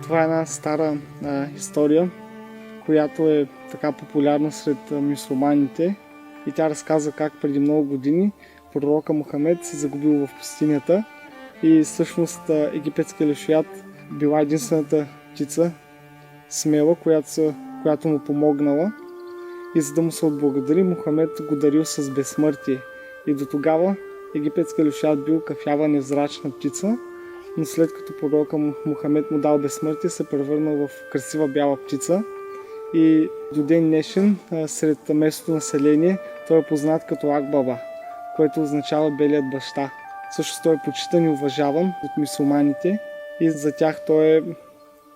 Това е една стара история, която е така популярна сред мюсюлманите и тя разказва как преди много години пророка Мохамед се загубил в пустинята и всъщност египетския лешоят била единствената птица смела, която му помогнала и за да му се отблагодари, Мохамед го дарил с безсмъртие. И до тогава египетския лешоят бил кафява невзрачна птица, но след като пророка Мохамед му дал безсмъртие, се превърнал в красива бяла птица и до ден днешен сред местното население той е познат като Акбаба, което означава белият баща. Също той е почитан и уважаван от мюсюлманите и за тях той е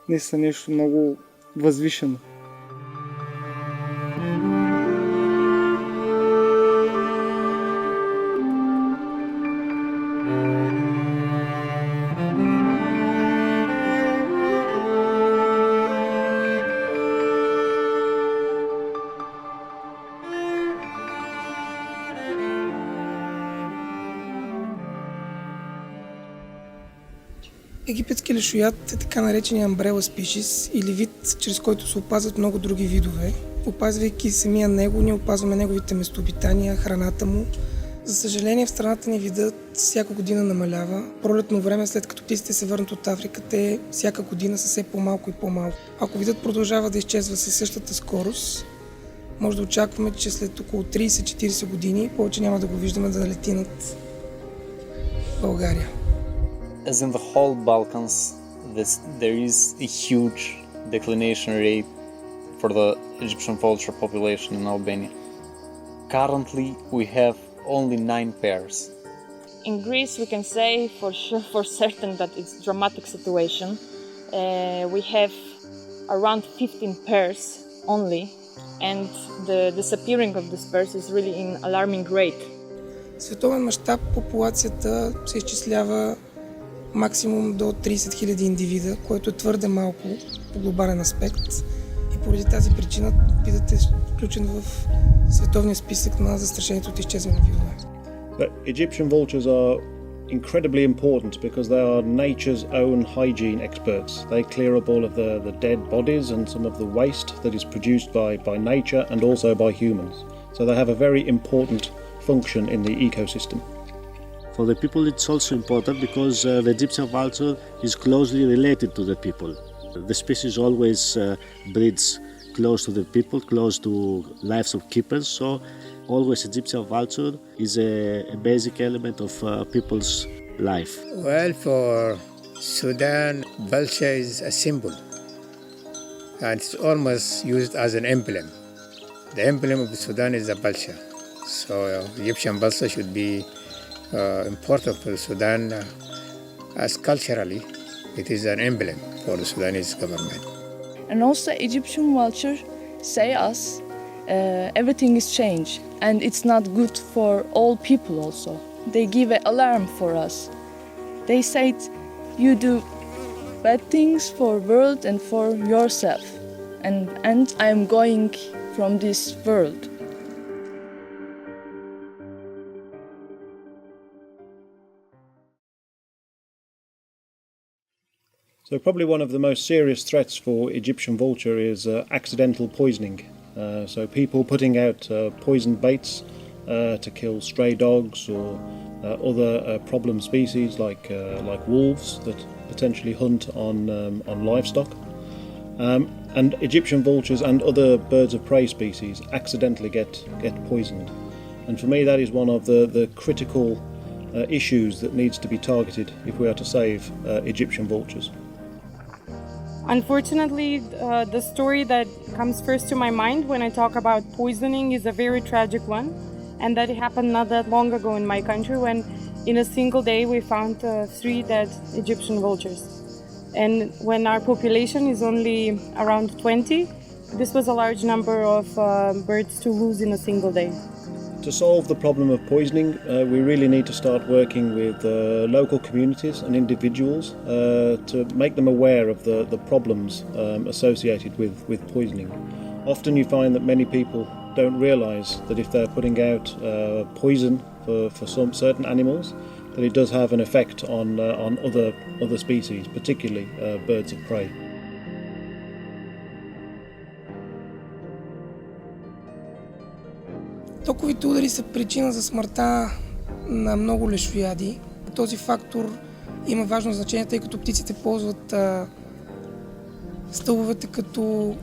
наистина нещо много възвишено. Египетският лешоят е така наречения umbrella species или вид, чрез който се опазват много други видове. Опазвайки самия него, ние опазваме неговите местообитания, храната му. За съжаление, в страната ни видът всяка година намалява. Пролетно време, след като птиците се върнат от Африка, те всяка година са все по-малко и по-малко. Ако видът продължава да изчезва със същата скорост, може да очакваме, че след около 30-40 години повече няма да го виждаме да лети над България. As in the whole Balkans, there is a huge declination rate for the Egyptian vulture population in Albania. Currently, we have only 9 pairs. In Greece, we can say for certain that it's a dramatic situation. We have around 15 pairs only, and the disappearing of these pairs is really in alarming rate. В световен мащаб популацията се изчислява максимум до 30 000 индивида, което е твърде малко по глобален аспект и поради тази причина видът е включен в световния списък на застрашените от изчезване видове. Egyptian vultures are incredibly important because they are nature's own hygiene experts. They clear up all of the dead bodies and some of the waste that is produced by nature and also by humans. So they have a very important function in the ecosystem. For the people it's also important because the Egyptian vulture is closely related to the people. The species always breeds close to the people, close to lives of keepers, so always Egyptian vulture is a basic element of people's life. Well, for Sudan, vulture is a symbol and it's almost used as an emblem. The emblem of Sudan is the vulture, so Egyptian vulture should be important for Sudan as culturally it is an emblem for the Sudanese government. And also Egyptian vulture say us everything is changed and it's not good for all people also. They give an alarm for us. They said you do bad things for world and for yourself and I am going from this world. So probably one of the most serious threats for Egyptian vulture is accidental poisoning. So people putting out poisoned baits to kill stray dogs or other problem species like wolves that potentially hunt on livestock. And Egyptian vultures and other birds of prey species accidentally get poisoned. And for me that is one of the critical issues that needs to be targeted if we are to save Egyptian vultures. Unfortunately, the story that comes first to my mind when I talk about poisoning is a very tragic one, and that happened not that long ago in my country when in a single day we found 3 dead Egyptian vultures. And when our population is only around 20, this was a large number of birds to lose in a single day. To solve the problem of poisoning, we really need to start working with local communities and individuals to make them aware of the problems associated with poisoning. Often you find that many people don't realise that if they're putting out poison for some certain animals, that it does have an effect on other species, particularly birds of prey. Токовите удари са причина за смъртта на много лешояди. Този фактор има важно значение, тъй като птиците ползват стълбовете като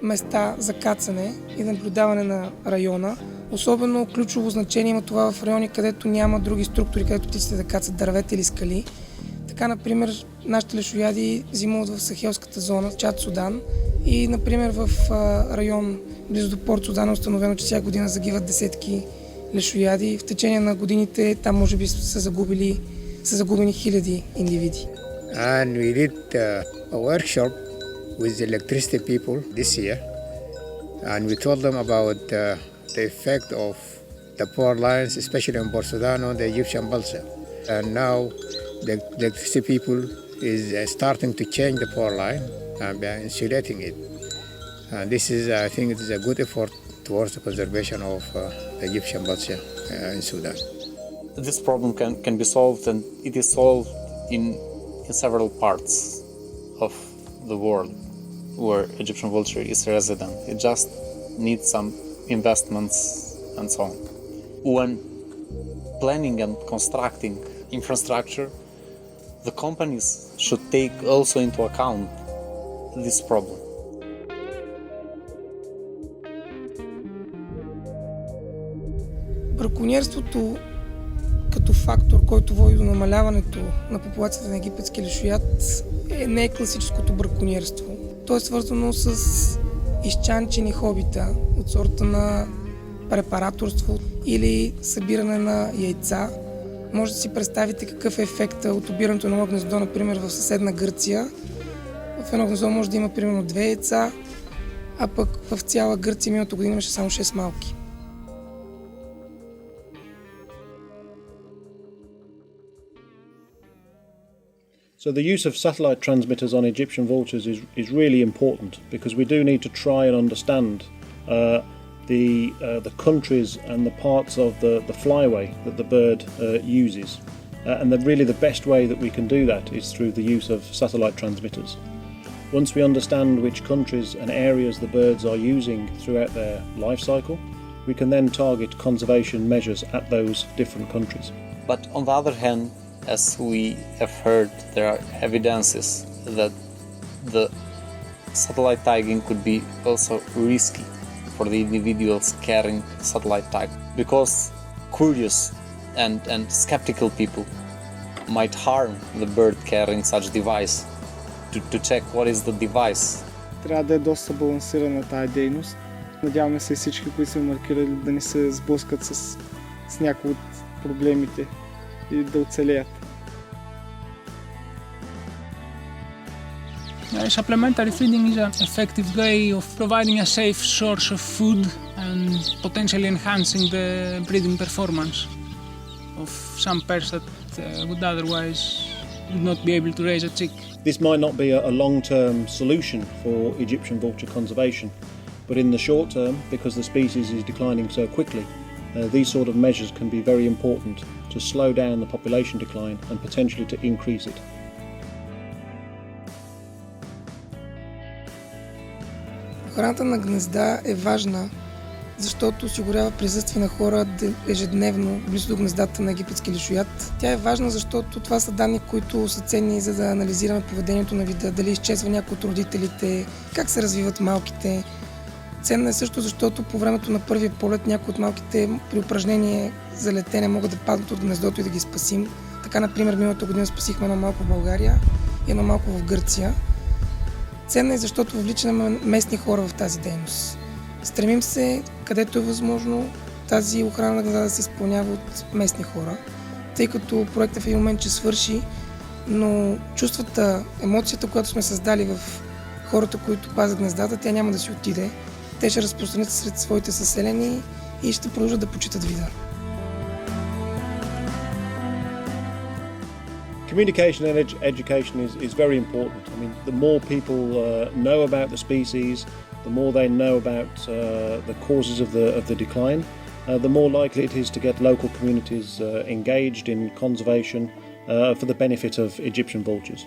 места за кацане и наблюдаване на района. Особено ключово значение има това в райони, където няма други структури, където птиците да кацат дървета или скали. Така, например, нашите лешояди зимуват в Сахелската зона, Чад, Судан и, например, в район близо до Порт Судан е установено, че всяка година загиват десетки лешояди. В течение на годините там може би са загубени хиляди индивиди. And we did a workshop with the electricity people this year, and we told them about the effect of the power lines, especially in Port Sudan, on the Egyptian vulture. And now the electricity people is starting to change the power line and insulating it. And this is, I think, it is a good effort towards the conservation of the Egyptian vulture in Sudan. This problem can be solved, and it is solved in several parts of the world where Egyptian vulture is resident. It just needs some investments and so on. When planning and constructing infrastructure, the companies should take also into account this problem. Браконьерството като фактор, който води до намаляването на популацията на египетски лешояд, не е класическото браконьерство. То е свързано с изчанчени хобита от сорта на препараторство или събиране на яйца. Може да си представите какъв е ефектът от обирането на едно гнездо, например в съседна Гърция. В едно гнездо може да има примерно 2 яйца, а пък в цяла Гърция миналата година имаше само 6 малки. So the use of satellite transmitters on Egyptian vultures is really important, because we do need to try and understand the countries and the parts of the flyway that the bird uses. And really the best way that we can do that is through the use of satellite transmitters. Once we understand which countries and areas the birds are using throughout their life cycle, we can then target conservation measures at those different countries. But on the other hand, as we have heard, there are evidences that the satellite tagging could be also risky for the individuals carrying satellite tag, because curious and skeptical people might harm the bird carrying such device to check what is the device. Трябва да е доста балансирана тая дейност. Надяваме се всички, които са маркирали, да не се сблъскат с някои от проблемите и да оцелеят. Supplementary feeding is an effective way of providing a safe source of food and potentially enhancing the breeding performance of some pairs that would otherwise not be able to raise a chick. This might not be a long-term solution for Egyptian vulture conservation, but in the short term, because the species is declining so quickly, these sort of measures can be very important to slow down the population decline and potentially to increase it. Охраната на гнезда е важна, защото осигурява присъствие на хора ежедневно близо до гнездата на египетски лешояд. Тя е важна, защото това са данни, които са ценни, за да анализираме поведението на вида, дали изчезва някой от родителите, как се развиват малките. Ценна е също, защото по времето на първия полет някои от малките при упражнение за летене могат да паднат от гнездото и да ги спасим. Така, например, миналата година спасихме едно малко в България и едно малко в Гърция. Ценна е, защото въвличаме местни хора в тази дейност. Стремим се, където е възможно, тази охрана на гнезда да се изпълнява от местни хора, тъй като проектът в един момент ще свърши, но чувствата, емоцията, която сме създали в хората, които пазят гнездата, тя няма да си отиде. Те ще разпространят сред своите съселени и ще продължат да почитат вида. Communication and education is very important. I mean, the more people know about the species, the more they know about the causes of the decline, the more likely it is to get local communities engaged in conservation for the benefit of Egyptian vultures.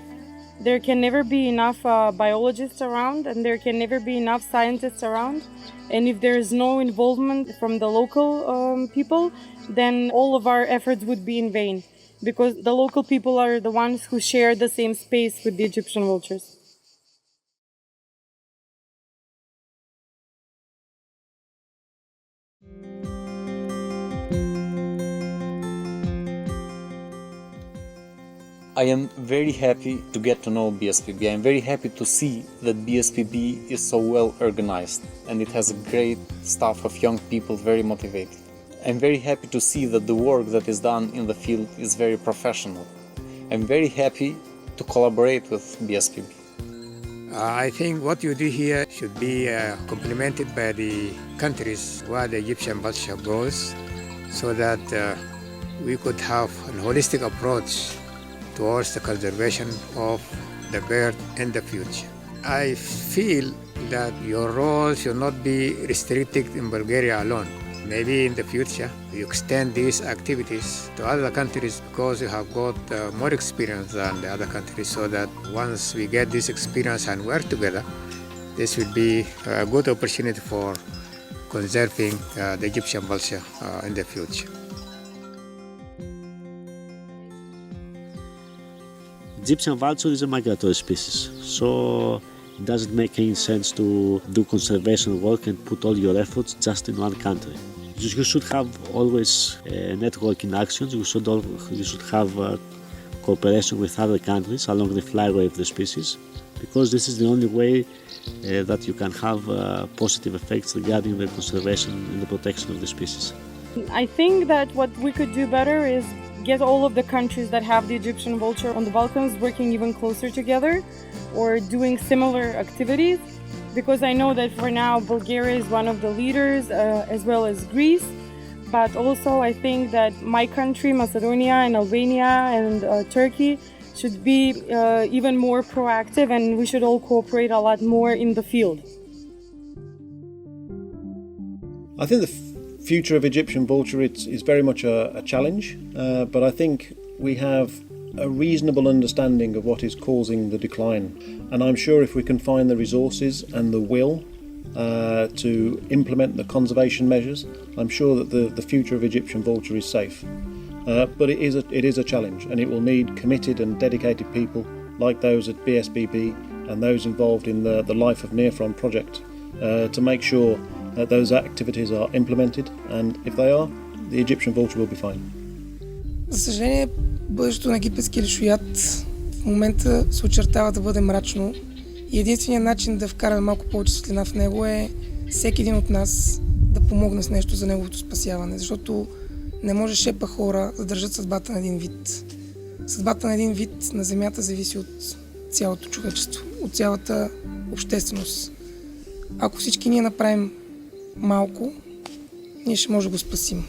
there can never be enough biologists around, and there can never be enough scientists around. And if there is no involvement from the local people, then all of our efforts would be in vain, because the local people are the ones who share the same space with the Egyptian vultures. I am very happy to get to know BSPB. I am very happy to see that BSPB is so well organized and it has a great staff of young people, very motivated. I'm very happy to see that the work that is done in the field is very professional. I'm very happy to collaborate with BSPB. I think what you do here should be complemented by the countries where the Egyptian vulture goes, so that we could have a holistic approach towards the conservation of the bird in the future. I feel that your role should not be restricted in Bulgaria alone. Maybe in the future you extend these activities to other countries, because you have got more experience than the other countries, so that once we get this experience and work together, this will be a good opportunity for conserving the Egyptian vulture in the future. Egyptian vulture is a migratory species, so it doesn't make any sense to do conservation work and put all your efforts just in one country. You should have always networking actions. You should have cooperation with other countries along the flyway of the species, because this is the only way that you can have positive effects regarding the conservation and the protection of the species. I think that what we could do better is get all of the countries that have the Egyptian vulture on the Balkans working even closer together, or doing similar activities, because I know that for now Bulgaria is one of the leaders, as well as Greece, but also I think that my country, Macedonia and Albania and Turkey, should be even more proactive, and we should all cooperate a lot more in the field. I think the future of Egyptian vulture is very much a challenge, but I think we have a reasonable understanding of what is causing the decline, and I'm sure if we can find the resources and the will to implement the conservation measures, I'm sure that the future of Egyptian vulture is safe. But it is a challenge, and it will need committed and dedicated people like those at BSBB and those involved in the Life of Near From project to make sure that those activities are implemented, and if they are, the Egyptian vulture will be fine. За съжаление, бъдещето на египетския лешояд в момента се очертава да бъде мрачно и единственият начин да вкараме малко повече светлина в него е всеки един от нас да помогне с нещо за неговото спасяване, защото не може шепа хора да държат съдбата на един вид. Съдбата на един вид на Земята зависи от цялото човечество, от цялата общественост. Ако всички ние направим малко, ние ще може да го спасим.